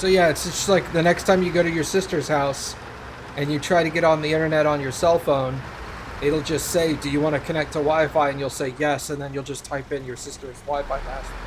So yeah, it's just like the next time you go to your sister's house and you try to get on the internet on your cell phone, it'll just say, do you want to connect to Wi-Fi? And you'll say yes, and then you'll just type in your sister's Wi-Fi password.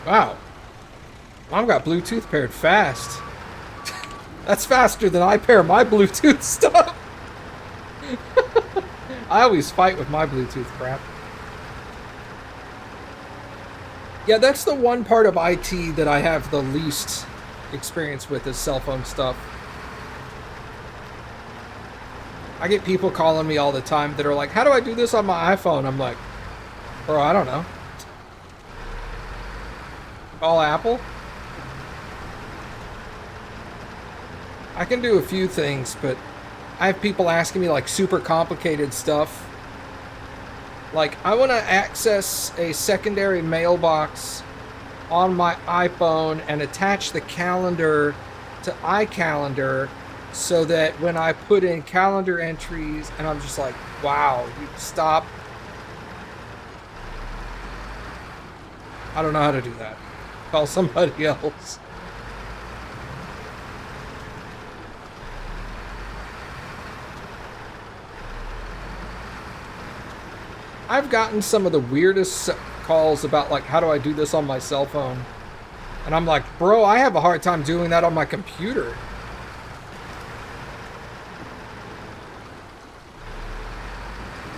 Wow. Mom got Bluetooth paired fast. That's faster than I pair my Bluetooth stuff. I always fight with my Bluetooth crap. Yeah, that's the one part of IT that I have the least experience with is cell phone stuff. I get people calling me all the time that are like, how do I do this on my iPhone? I'm like, bro, I don't know. All Apple? I can do a few things, but I have people asking me like super complicated stuff. Like, I want to access a secondary mailbox on my iPhone and attach the calendar to iCalendar so that when I put in calendar entries, and I'm just like, wow, you stop. I don't know how to do that. Call somebody else. I've gotten some of the weirdest calls about like, how do I do this on my cell phone? And I'm like, bro, I have a hard time doing that on my computer.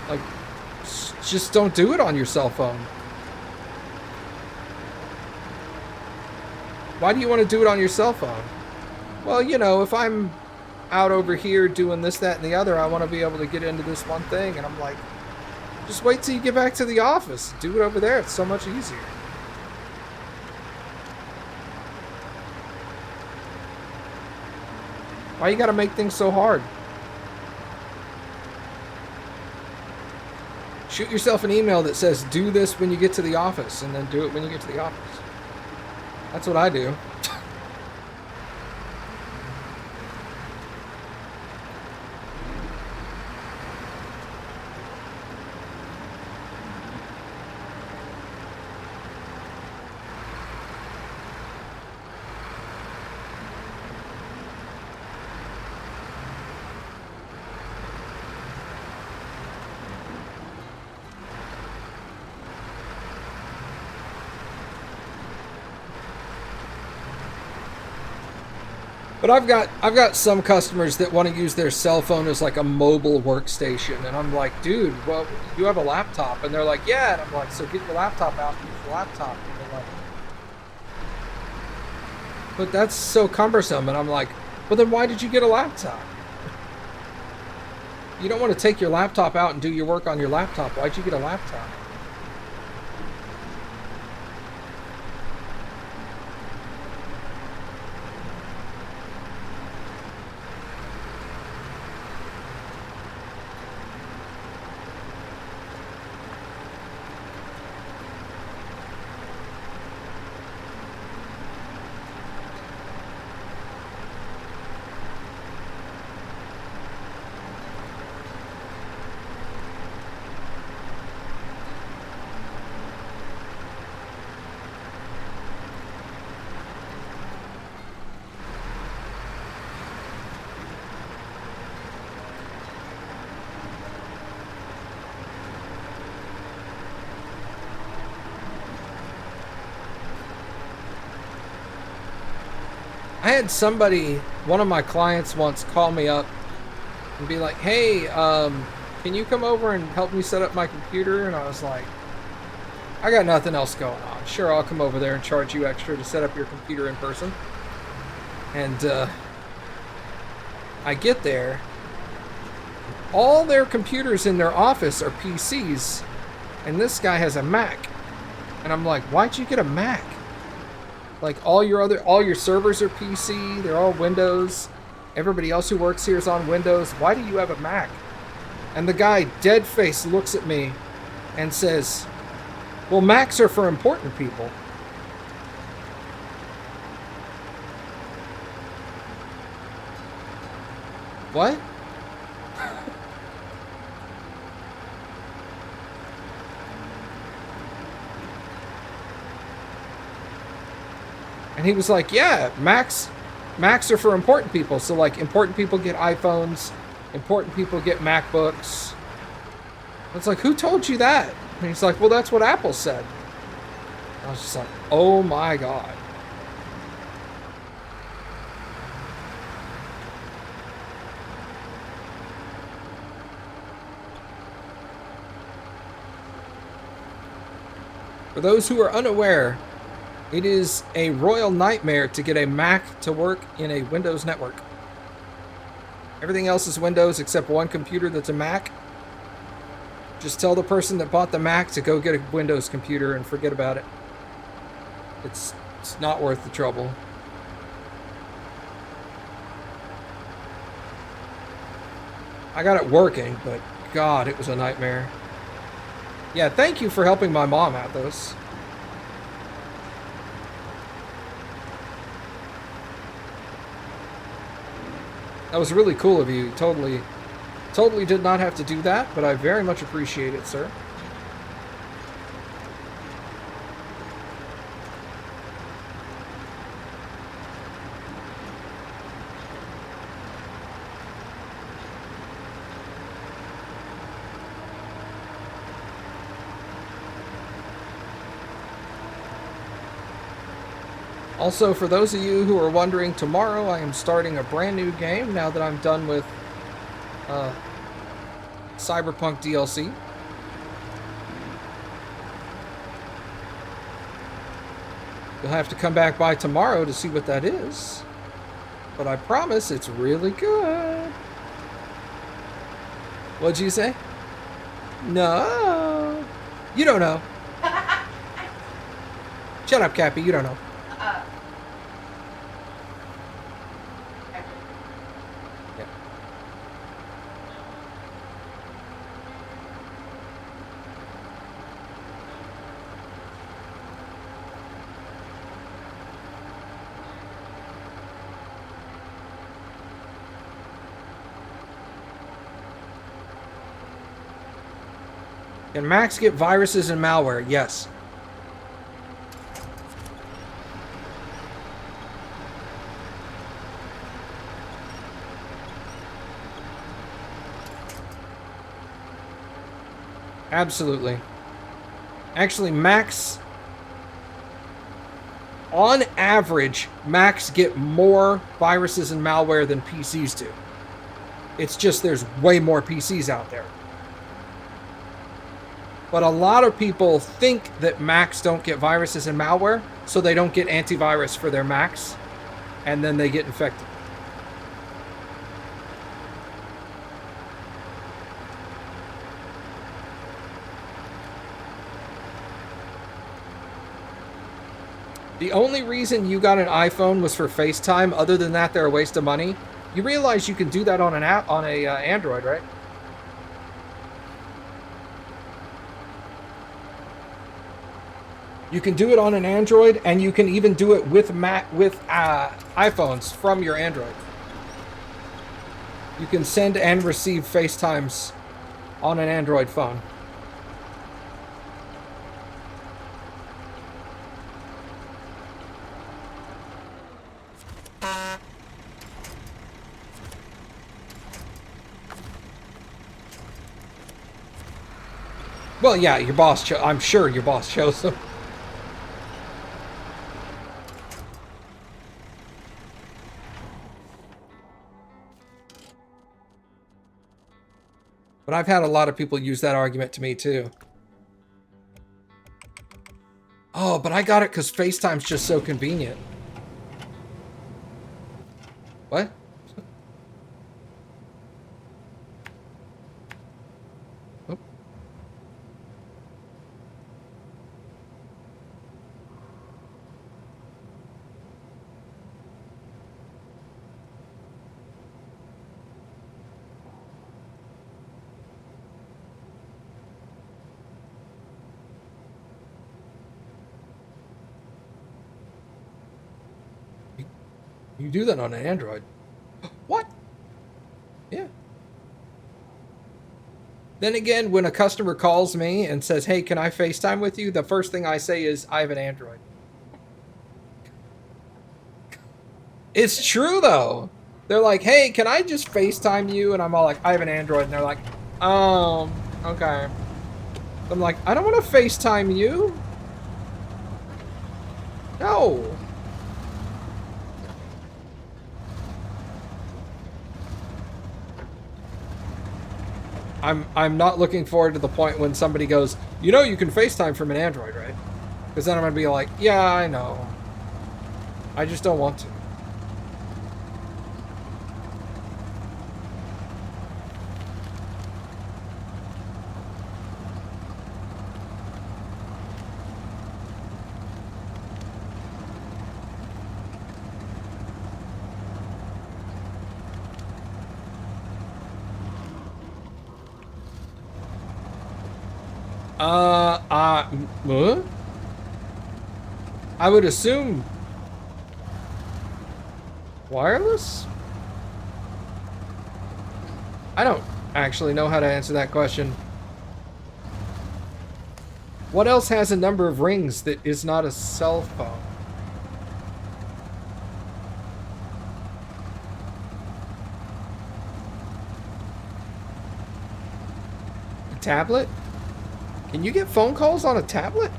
Like, just don't do it on your cell phone. Why do you want to do it on your cell phone? Well, you know, if I'm out over here doing this, that, and the other, I want to be able to get into this one thing. And I'm like, just wait till you get back to the office. Do it over there. It's so much easier. Why you gotta make things so hard? Shoot yourself an email that says, do this when you get to the office, and then do it when you get to the office. That's what I do. But I've got some customers that want to use their cell phone as like a mobile workstation, and I'm like, dude, well, you have a laptop, and they're like, yeah, and I'm like, so get your laptop out and use the laptop. And they're like, but that's so cumbersome, and I'm like, well, then why did you get a laptop? You don't want to take your laptop out and do your work on your laptop. Why'd you get a laptop? I had somebody, one of my clients once, call me up and be like, hey, can you come over and help me set up my computer? And I was like, I got nothing else going on. Sure, I'll come over there and charge you extra to set up your computer in person. And I get there. All their computers in their office are PCs, and this guy has a Mac. And I'm like, why'd you get a Mac? Like all your servers are PC, they're all Windows. Everybody else who works here is on Windows. Why do you have a Mac? And the guy, dead face, looks at me and says, well, Macs are for important people. What? And he was like, yeah, Macs are for important people. So like important people get iPhones, important people get MacBooks. It's like, who told you that? And he's like, well, that's what Apple said. I was just like, oh my God. For those who are unaware, it is a royal nightmare to get a Mac to work in a Windows network. Everything else is Windows except one computer that's a Mac. Just tell the person that bought the Mac to go get a Windows computer and forget about it. It's not worth the trouble. I got it working, but God, it was a nightmare. Yeah, thank you for helping my mom out, those. That was really cool of you. Totally did not have to do that, but I very much appreciate it, sir. Also, for those of you who are wondering, tomorrow I am starting a brand new game now that I'm done with Cyberpunk DLC. You'll have to come back by tomorrow to see what that is. But I promise it's really good. What'd you say? No. You don't know. Shut up, Cappy. You don't know. Can Macs get viruses and malware? Yes. Absolutely. Actually, Macs, on average, Macs get more viruses and malware than PCs do. It's just there's way more PCs out there. But a lot of people think that Macs don't get viruses and malware, so they don't get antivirus for their Macs, and then they get infected. The only reason you got an iPhone was for FaceTime. Other than that, they're a waste of money. You realize you can do that on an app, on a Android, right? You can do it on an Android, and you can even do it with iPhones from your Android. You can send and receive FaceTimes on an Android phone. Well, yeah, your boss. I'm sure your boss chose them. But I've had a lot of people use that argument to me too. Oh, but I got it because FaceTime's just so convenient. What? Oh. You do that on an Android. What? Yeah. Then again, when a customer calls me and says, hey, can I FaceTime with you? The first thing I say is, I have an Android. It's true, though. They're like, hey, can I just FaceTime you? And I'm all like, I have an Android. And they're like, okay. I'm like, I don't want to FaceTime you. No. I'm not looking forward to the point when somebody goes, you know, you can FaceTime from an Android, right? Because then I'm going to be like, yeah, I know. I just don't want to. I would assume wireless? I don't actually know how to answer that question. What else has a number of rings that is not a cell phone? A tablet? Can you get phone calls on a tablet?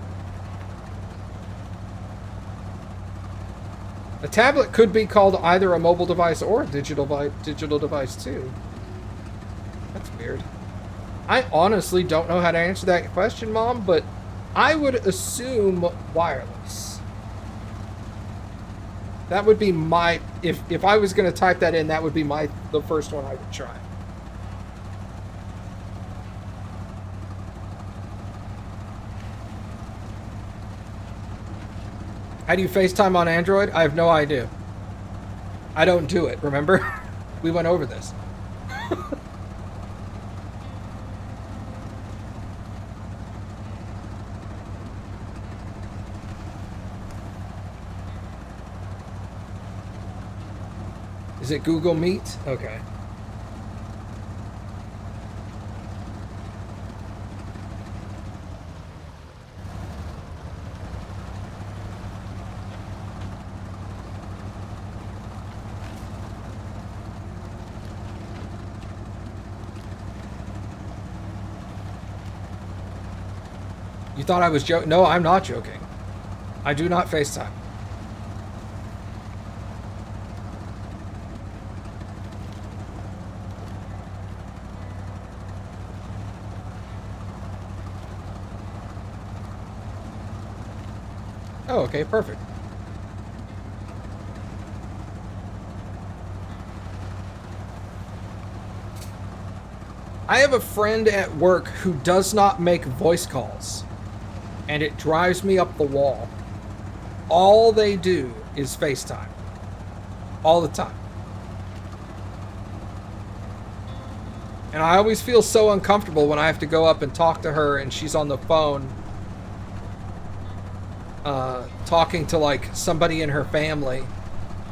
A tablet could be called either a mobile device or a digital device too. That's weird. I honestly don't know how to answer that question, Mom, but I would assume wireless. That would be my... If I was going to type that in, that would be the first one I would try. How do you FaceTime on Android? I have no idea. I don't do it, remember? We went over this. Is it Google Meet? Okay. You thought I was joking? No, I'm not joking. I do not FaceTime. Oh, okay, perfect. I have a friend at work who does not make voice calls. And it drives me up the wall. All they do is FaceTime. All the time. And I always feel so uncomfortable when I have to go up and talk to her and she's on the phone talking to like somebody in her family.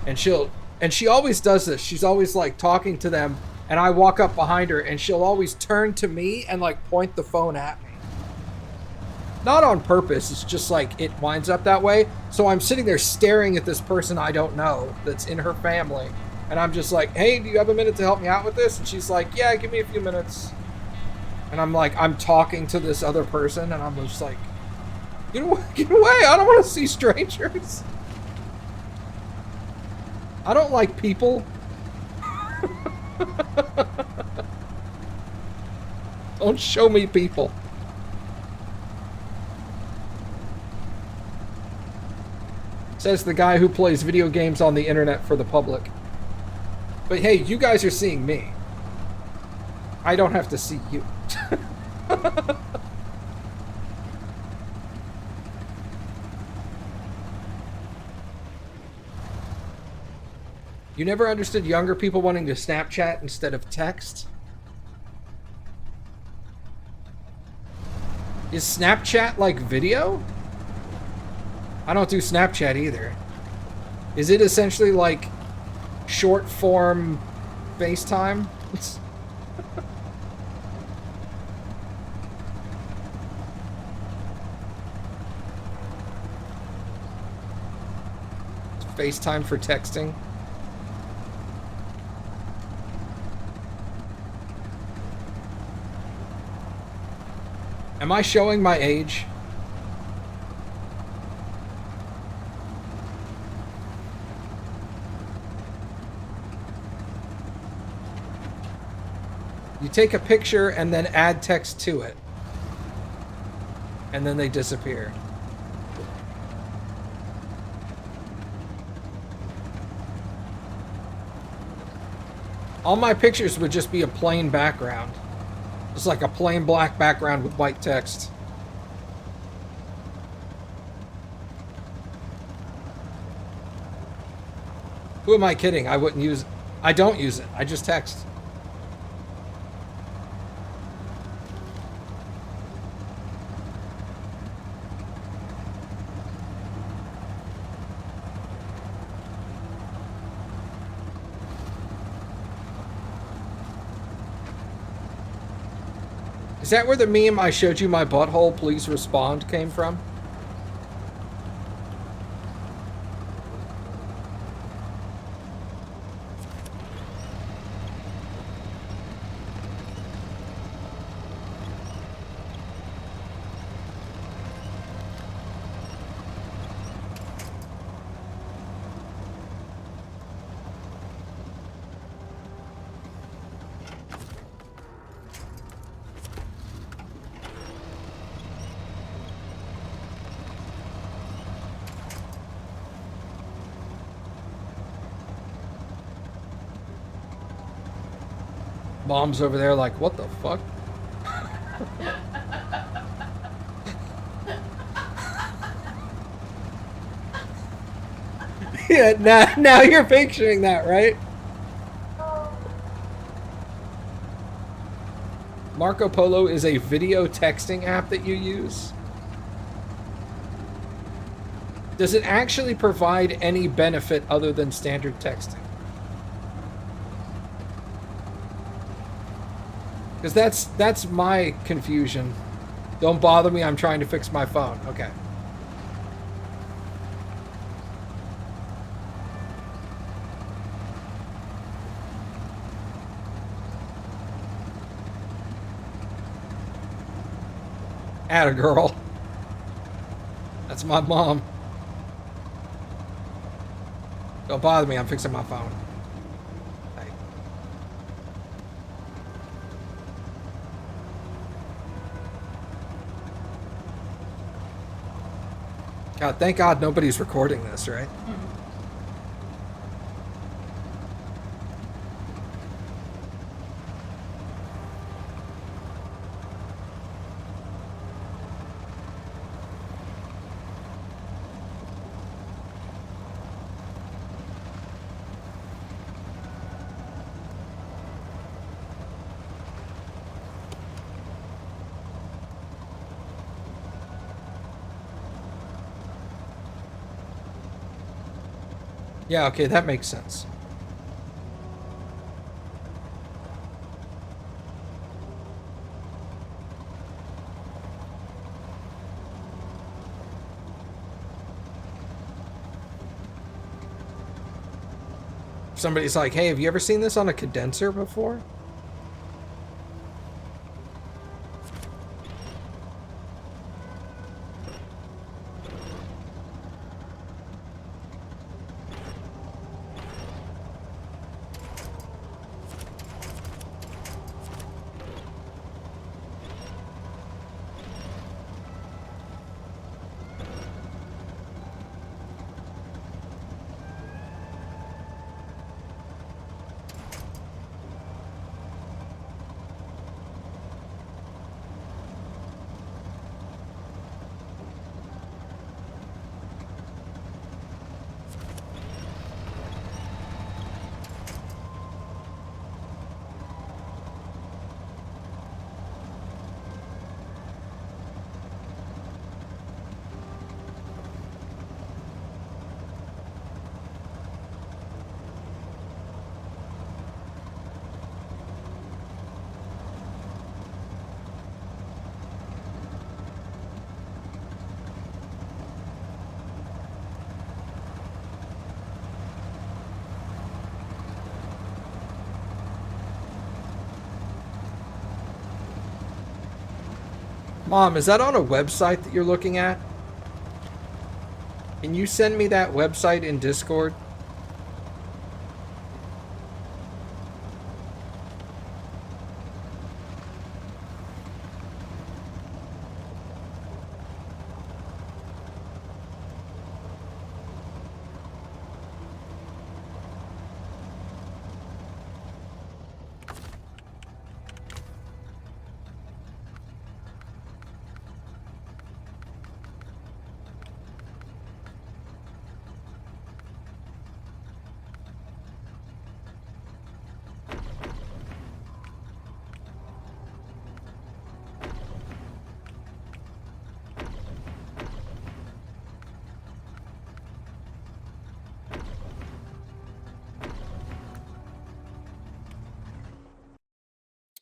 And she always does this. She's always like talking to them and I walk up behind her and she'll always turn to me and like point the phone at me. Not on purpose, it's just like it winds up that way. So I'm sitting there staring at this person I don't know that's in her family. And I'm just like, hey, do you have a minute to help me out with this? And she's like, yeah, give me a few minutes. And I'm like, I'm talking to this other person and I'm just like, get away, I don't want to see strangers. I don't like people. Don't show me people. Says the guy who plays video games on the internet for the public. But hey, you guys are seeing me. I don't have to see you. You never understood younger people wanting to Snapchat instead of text? Is Snapchat like video? I don't do Snapchat either. Is it essentially like short form FaceTime? FaceTime for texting? Am I showing my age? You take a picture and then add text to it. And then they disappear. All my pictures would just be a plain background. Just like a plain black background with white text. Who am I kidding? I wouldn't use it. I don't use it. I just text. Is that where the meme "I showed you my butthole, please respond" came from? Mom's over there like, what the fuck? Yeah, now you're picturing that, right? Marco Polo is a video texting app that you use? Does it actually provide any benefit other than standard texting? Because that's my confusion. Don't bother me, I'm trying to fix my phone. Okay. Atta girl. That's my mom. Don't bother me, I'm fixing my phone. God, thank God nobody's recording this, right? Yeah, okay, that makes sense. Somebody's like, hey, have you ever seen this on a condenser before? Mom, is that on a website that you're looking at? Can you send me that website in Discord?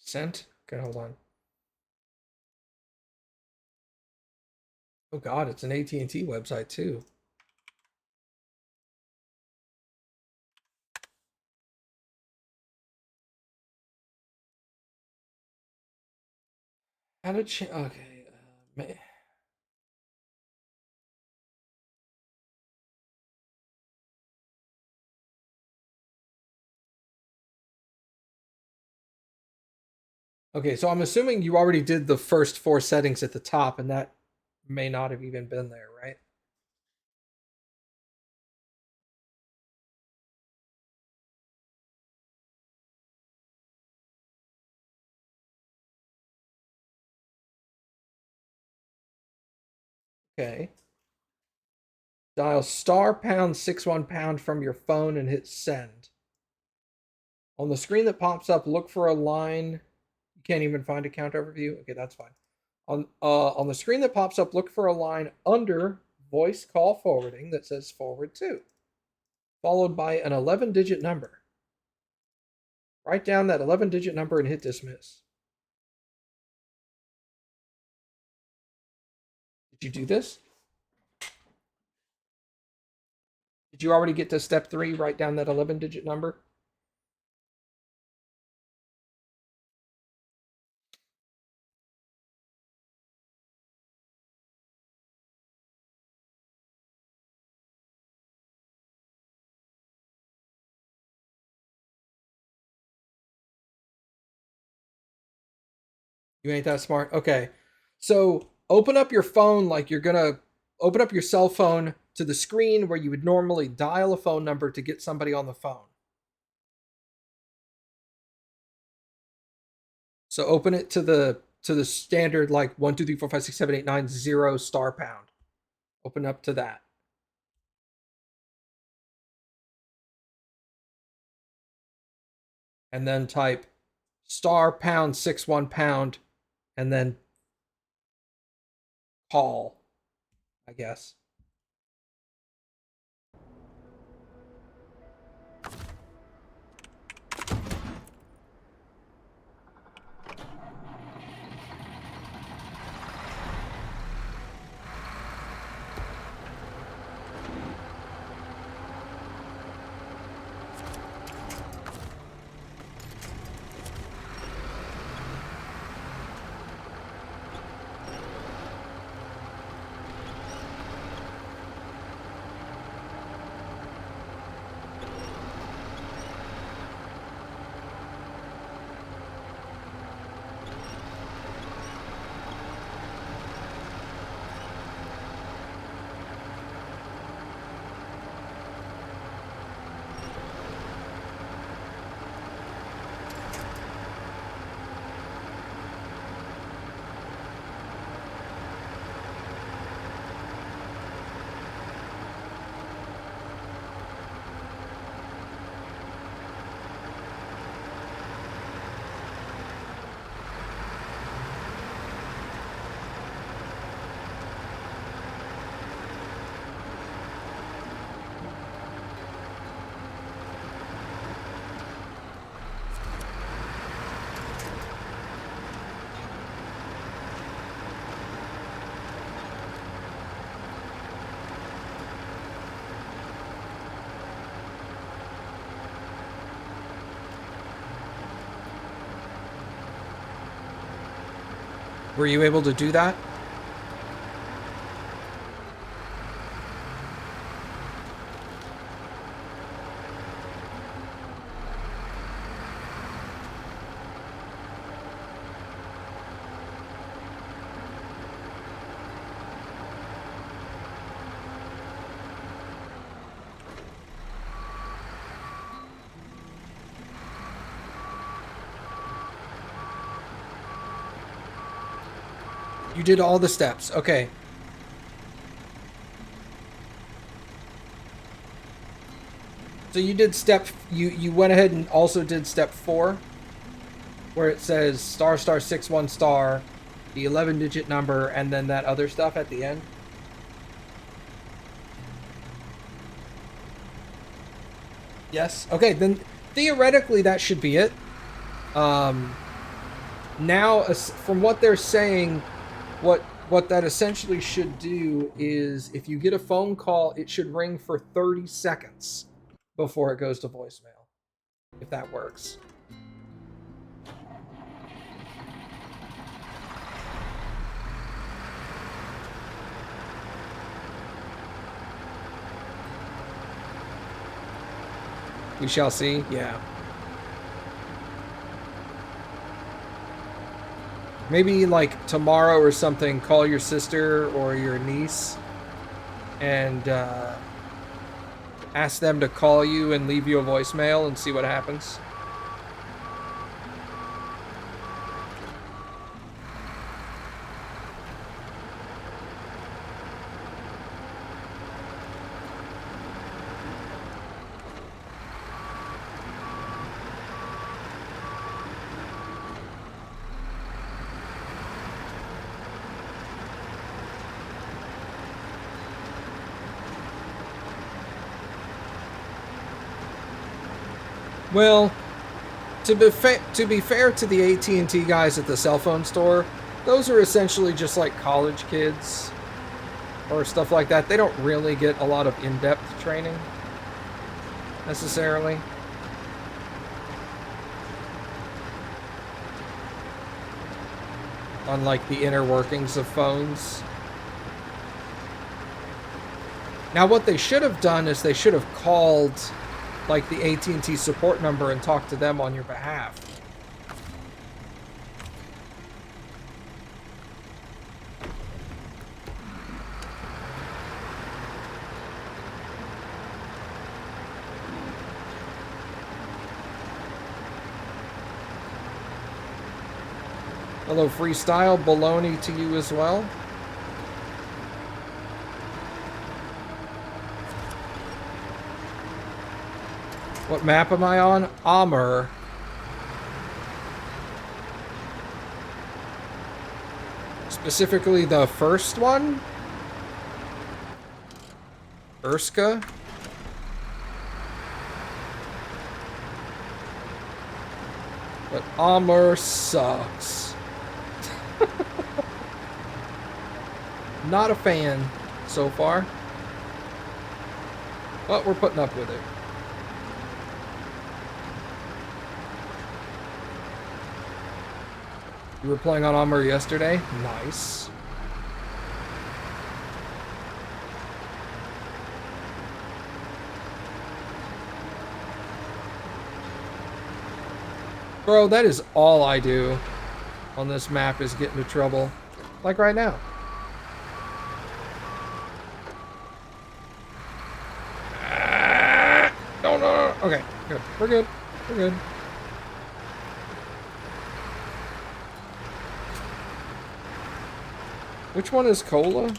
Sent? Okay, hold on. Oh God, it's an AT&T website too. How to change? Okay, okay. So I'm assuming you already did the first 4 settings at the top, and that may not have even been there, right? Okay. Dial *#61# from your phone and hit send. On the screen that pops up, look for a line. You can't even find account overview. Okay, that's fine. On the screen that pops up, look for a line under voice call forwarding that says forward to, followed by an 11-digit number. Write down that 11-digit number and hit dismiss. Did you do this? Did you already get to step 3? Write down that 11-digit number. You ain't that smart. Okay. So open up your phone like you're gonna open up your cell phone to the screen where you would normally dial a phone number to get somebody on the phone. So open it to the standard like 1 2 3 4 5 6 7 8 9 0 *#. Open up to that. And then type *#61# and then call, I guess. Were you able to do that? You did all the steps. Okay. So you did you went ahead and also did step 4, where it says star star 61 star, the 11-digit number, and then that other stuff at the end. Yes. Okay, then theoretically that should be it. Now, from what they're saying, what that essentially should do is, if you get a phone call, it should ring for 30 seconds before it goes to voicemail, if that works. We shall see. Yeah. Maybe like tomorrow or something, call your sister or your niece and ask them to call you and leave you a voicemail and see what happens. Well, to be fair to the AT&T guys at the cell phone store, those are essentially just like college kids or stuff like that. They don't really get a lot of in-depth training necessarily. On like the inner workings of phones. Now what they should have done is they should have called like the AT&T support number and talk to them on your behalf. Hello, Freestyle. Baloney to you as well. What map am I on? Amur. Specifically the first one? Urska? But Amur sucks. Not a fan so far. But we're putting up with it. You were playing on Amur yesterday? Nice. Bro, that is all I do on this map is get into trouble. Like right now. No. Okay, good. We're good. We're good. Which one is Cola?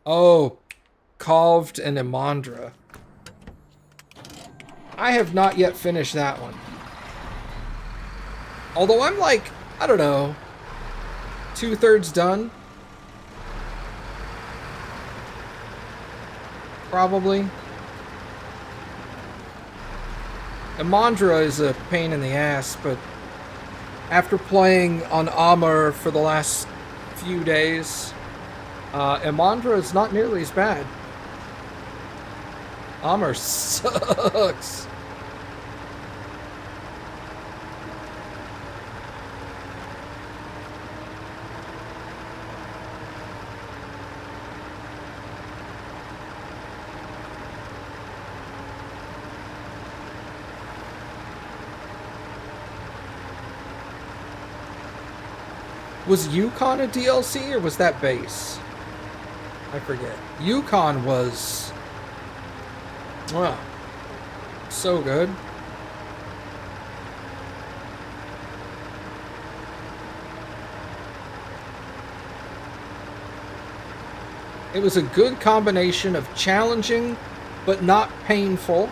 Oh, Calved and Imandra. I have not yet finished that one. Although I'm like, I don't know, 2/3 done. Probably. Imandra is a pain in the ass, but after playing on Amur for the last few days, Imandra is not nearly as bad. Amur sucks. Was Yukon a DLC or was that base? I forget. Yukon was... Wow. So good. It was a good combination of challenging, but not painful,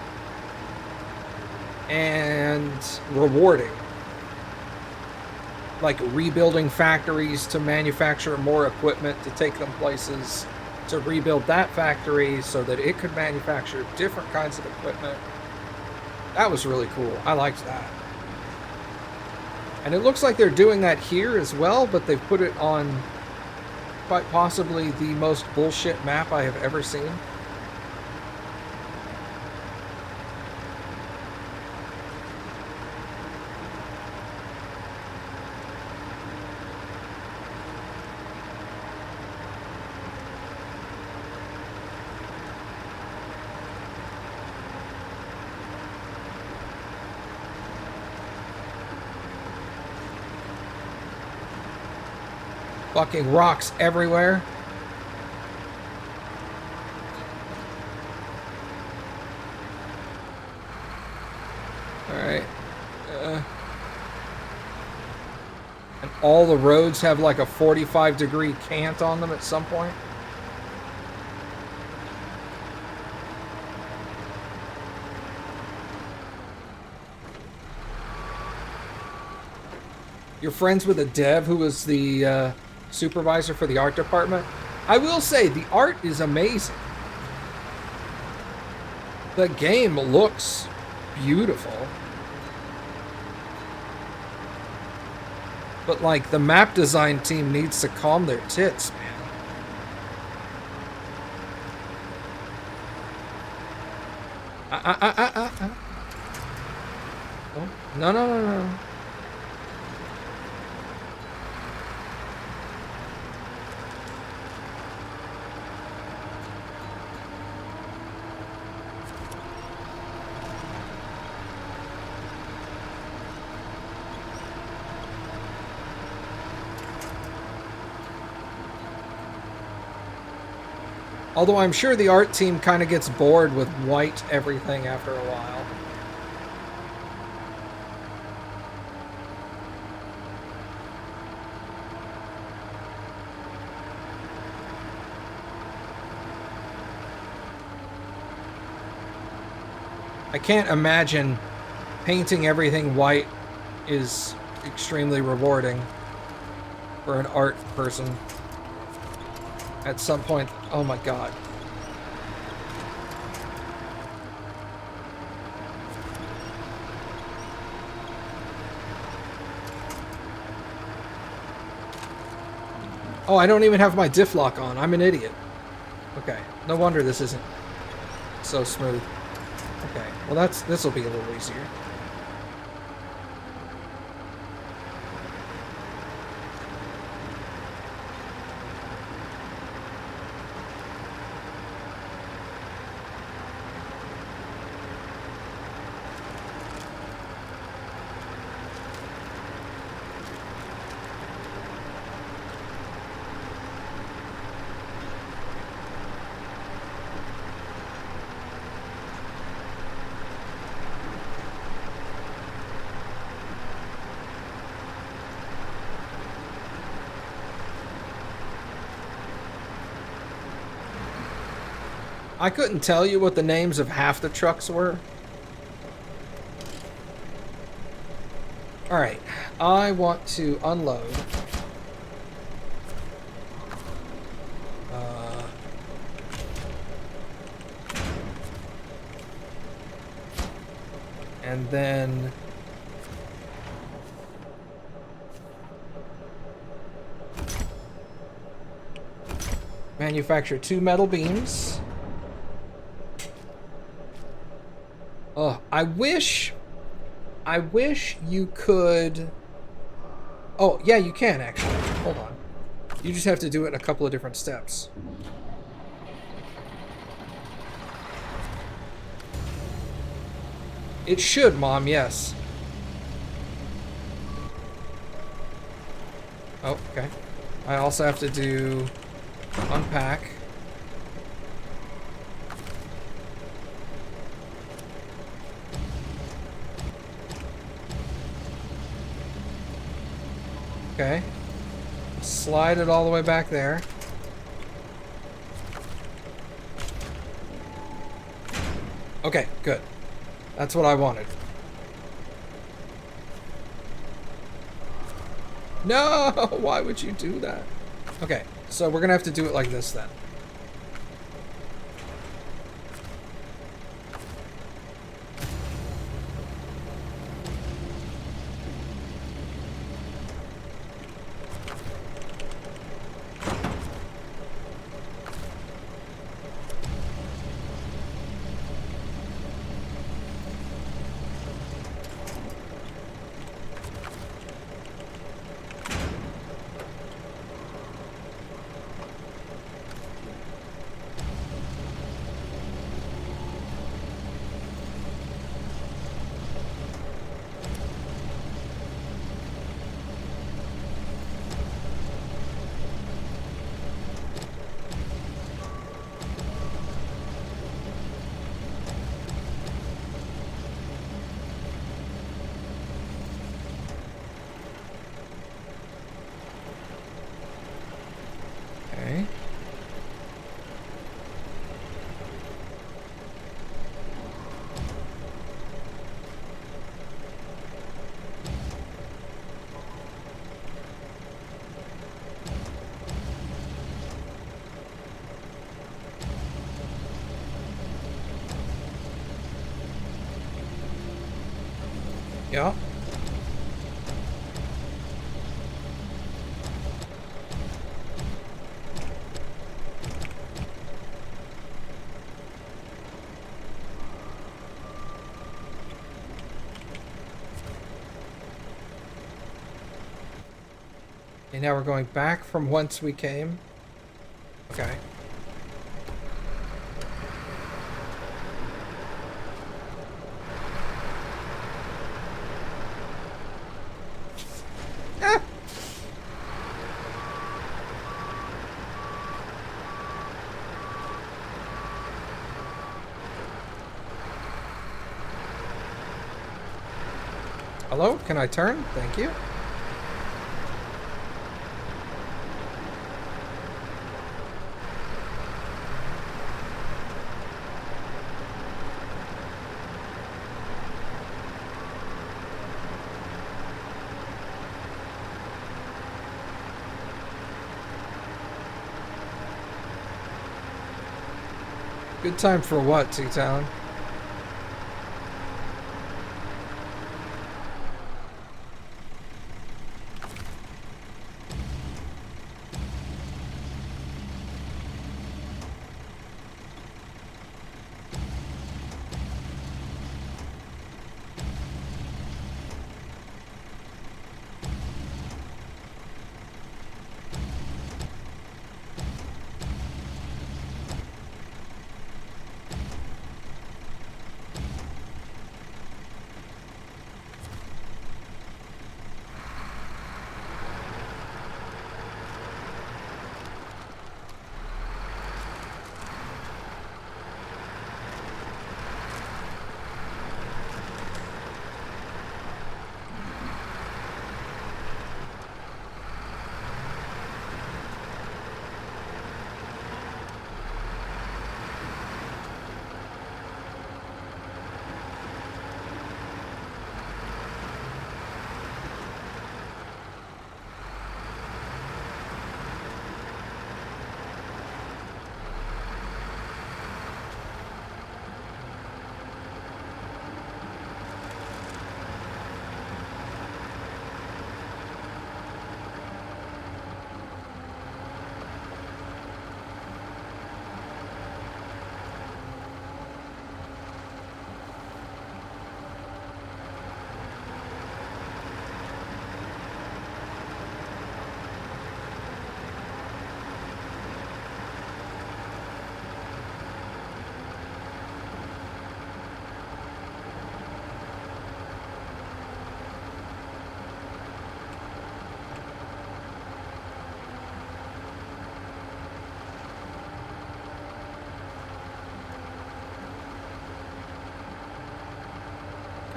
and rewarding. Like rebuilding factories to manufacture more equipment to take them places, to rebuild that factory so that it could manufacture different kinds of equipment. That was really cool. I liked that. And it looks like they're doing that here as well, but they've put it on quite possibly the most bullshit map I have ever seen. Fucking rocks everywhere. Alright. And all the roads have like a 45-degree cant on them at some point. You're friends with a dev who was the supervisor for the art department. I will say the art is amazing. The game looks beautiful. But like the map design team needs to calm their tits, man. Oh, no. Although I'm sure the art team kind of gets bored with white everything after a while. I can't imagine painting everything white is extremely rewarding for an art person. At some point, oh my god. Oh, I don't even have my diff lock on. I'm an idiot. Okay, no wonder this isn't so smooth. Okay, well this will be a little easier. I couldn't tell you what the names of half the trucks were. Alright, I want to unload. And then... manufacture 2 metal beams. Oh, I wish you could... Oh, yeah, you can, actually. Hold on. You just have to do it in a couple of different steps. It should, Mom, yes. Oh, okay. I also have to do unpack. Okay. Slide it all the way back there. Okay, good. That's what I wanted. No! Why would you do that? Okay, so we're gonna have to do it like this then. Okay. Yeah. And now we're going back from whence we came. Okay. Ah! Hello? Can I turn? Thank you. Good time for what, Two-Town?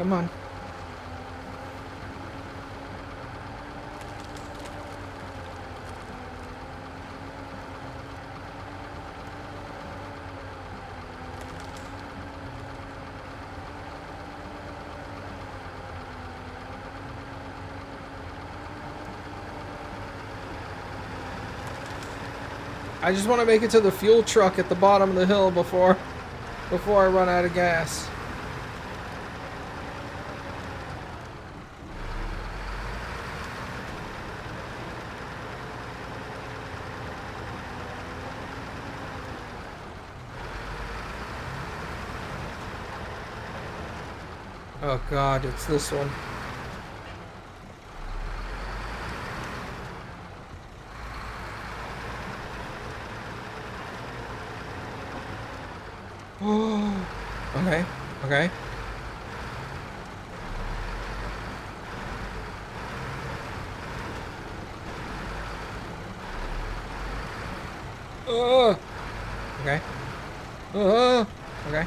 Come on. I just want to make it to the fuel truck at the bottom of the hill before I run out of gas. Oh God, it's this one. Oh, okay, okay. Okay. Okay.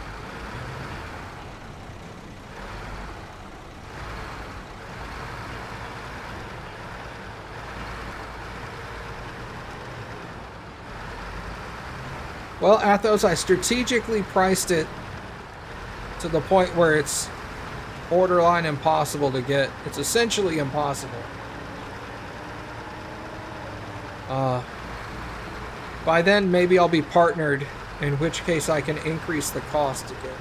Well, Athos, I strategically priced it to the point where it's borderline impossible to get. It's essentially impossible. By then, maybe I'll be partnered, in which case I can increase the cost again.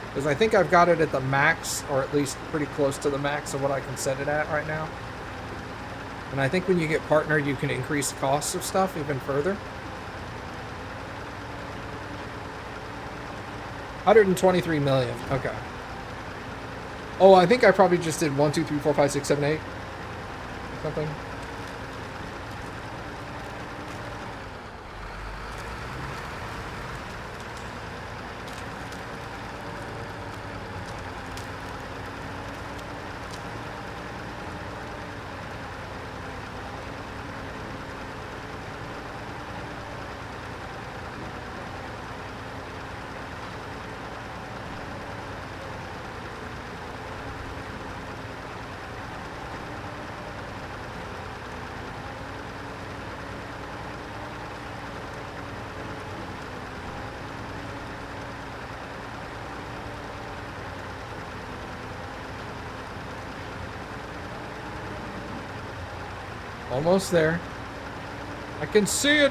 Because I think I've got it at the max, or at least pretty close to the max of what I can set it at right now. And I think when you get partnered, you can increase the costs of stuff even further. 123 million. Okay. Oh, I think I probably just did 1, 2, 3, 4, 5, 6, 7, 8. Something. Almost there. I can see it.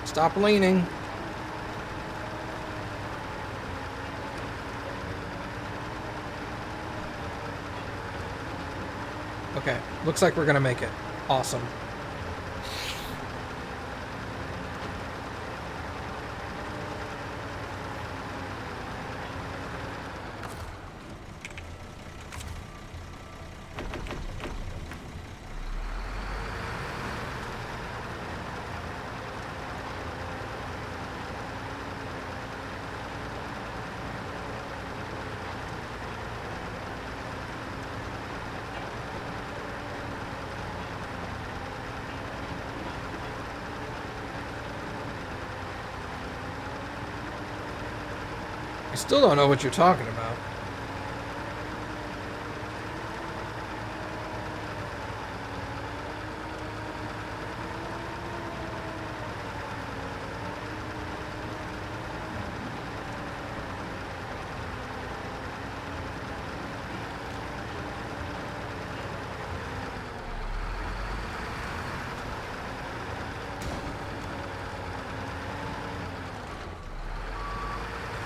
Stop leaning. Okay, looks like we're gonna make it. Awesome. I still don't know what you're talking about.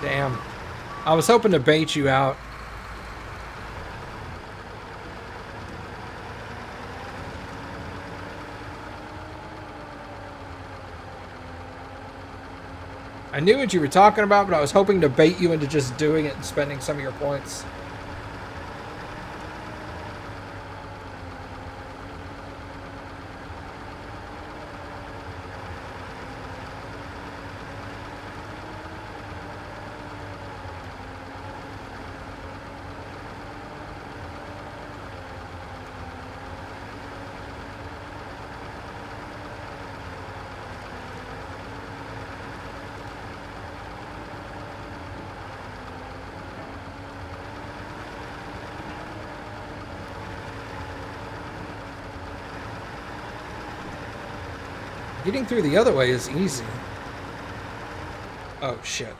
Damn. I was hoping to bait you out. I knew what you were talking about, but I was hoping to bait you into just doing it and spending some of your points. Getting through the other way is easy. Oh, shit.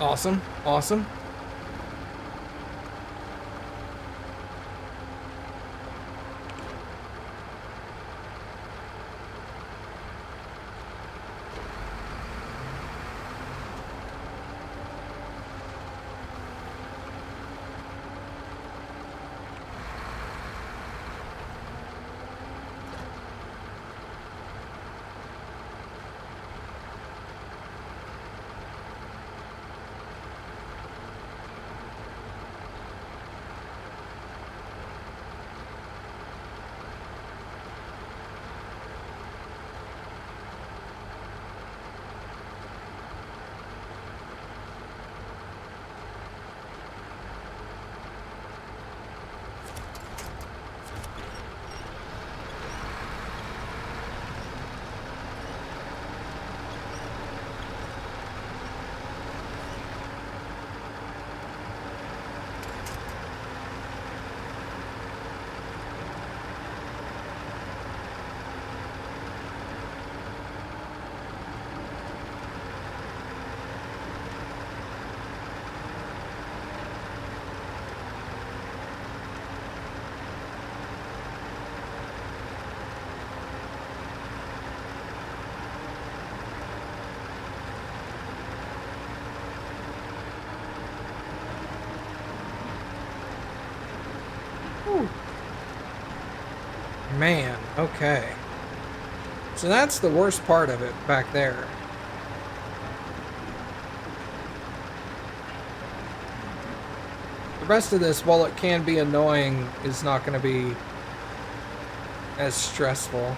Awesome. Awesome. Whew. Man, okay. So that's the worst part of it back there. The rest of this, while it can be annoying, is not going to be as stressful.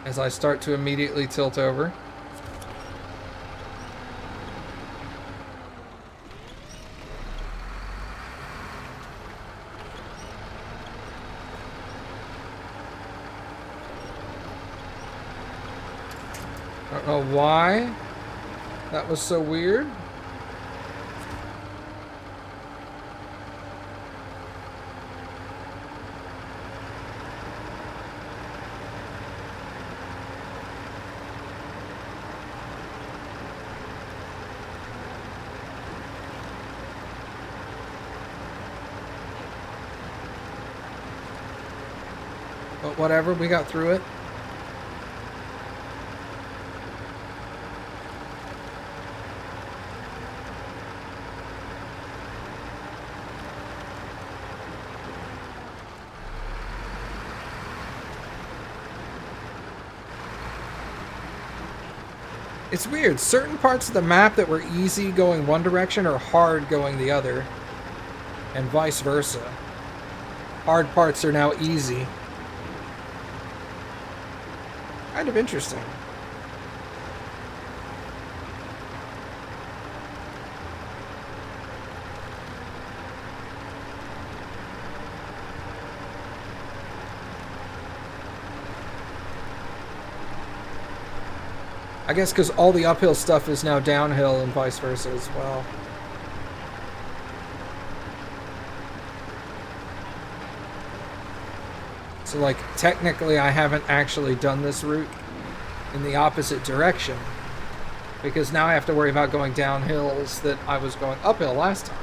As I start to immediately tilt over. I don't know why that was so weird. But whatever, we got through it. It's weird. Certain parts of the map that were easy going one direction are hard going the other. And vice versa. Hard parts are now easy. Kind of interesting. I guess because all the uphill stuff is now downhill and vice versa as well. So, like, technically I haven't actually done this route in the opposite direction. Because now I have to worry about going down hills that I was going uphill last time.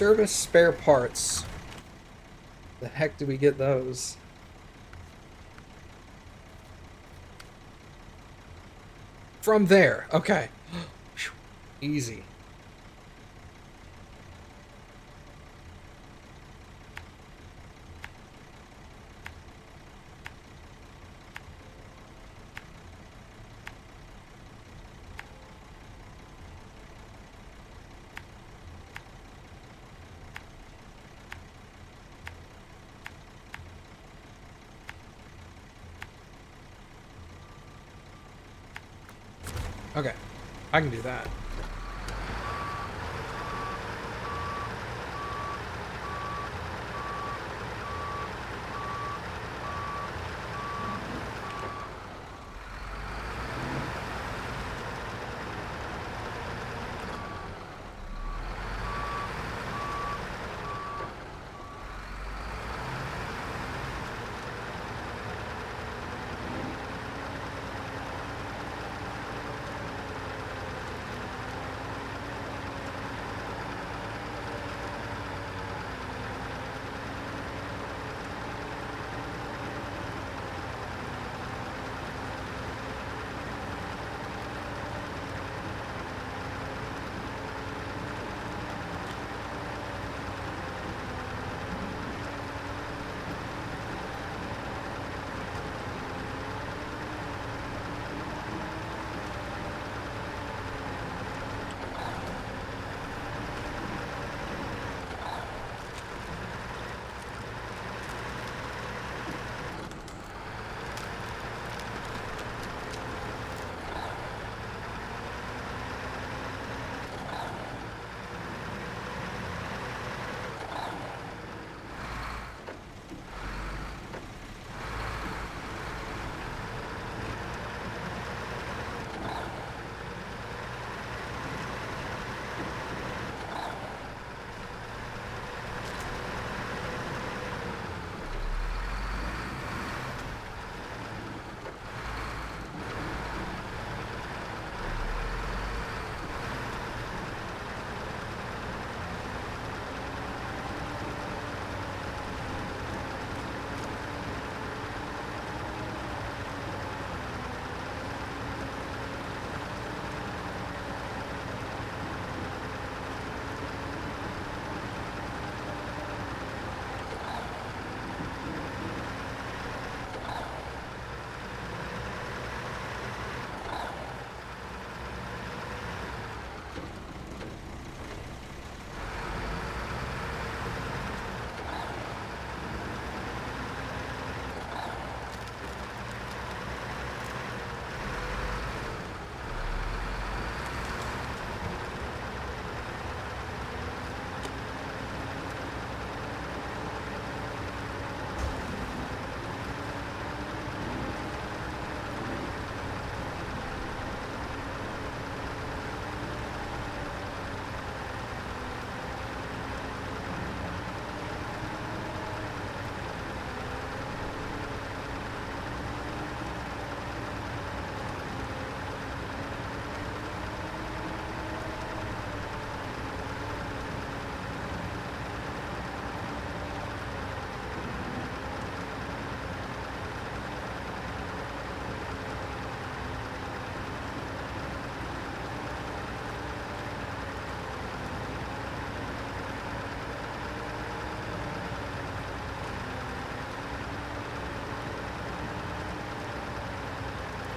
Service spare parts. The heck do we get those? From there. Okay. Easy. Okay, I can do that.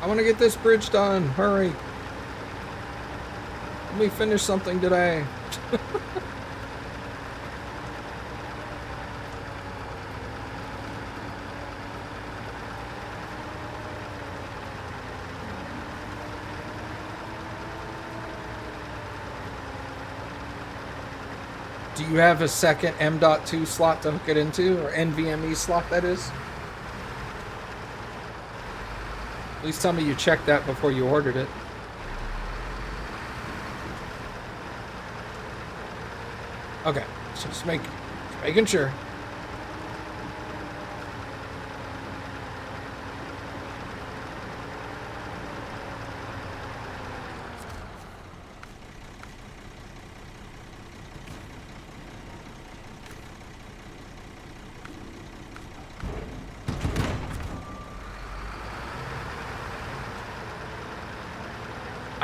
I want to get this bridge done. Hurry. Let me finish something today. Do you have a second M.2 slot to hook it into? Or NVMe slot, that is? Please tell me you checked that before you ordered it. Okay, so just making sure.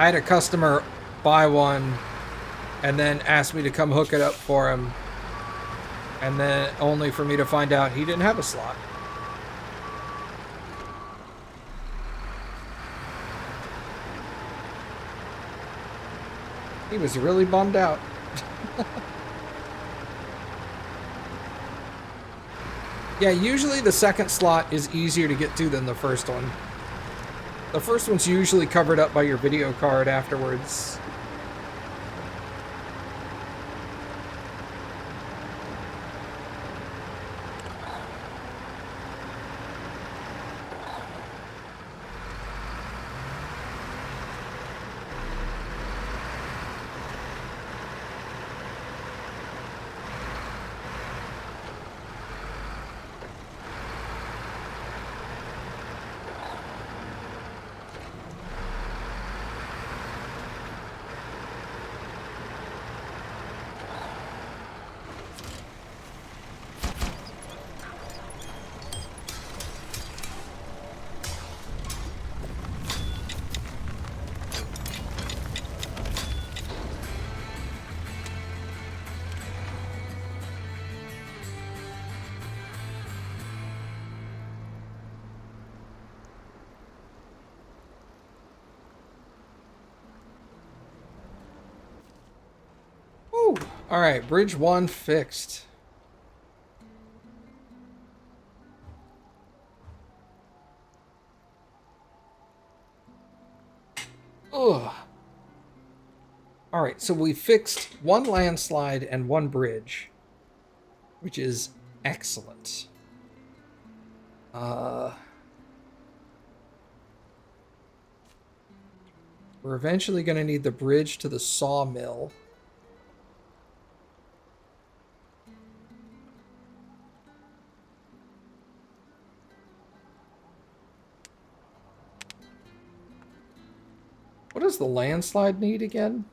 I had a customer buy one and then ask me to come hook it up for him. And then only for me to find out he didn't have a slot. He was really bummed out. Yeah, usually the second slot is easier to get to than the first one. The first one's usually covered up by your video card afterwards. All right, bridge 1 fixed. Ugh. All right, so we fixed one landslide and one bridge, which is excellent. We're eventually going to need the bridge to the sawmill. What does the landslide need again?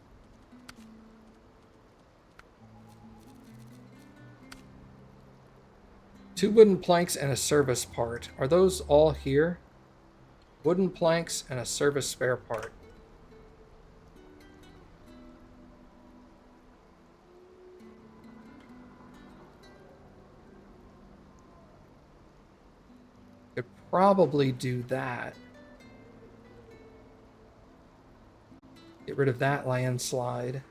Two wooden planks and a service part. Are those all here? Wooden planks and a service spare part. Could probably do that. Get rid of that landslide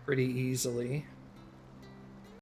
pretty easily.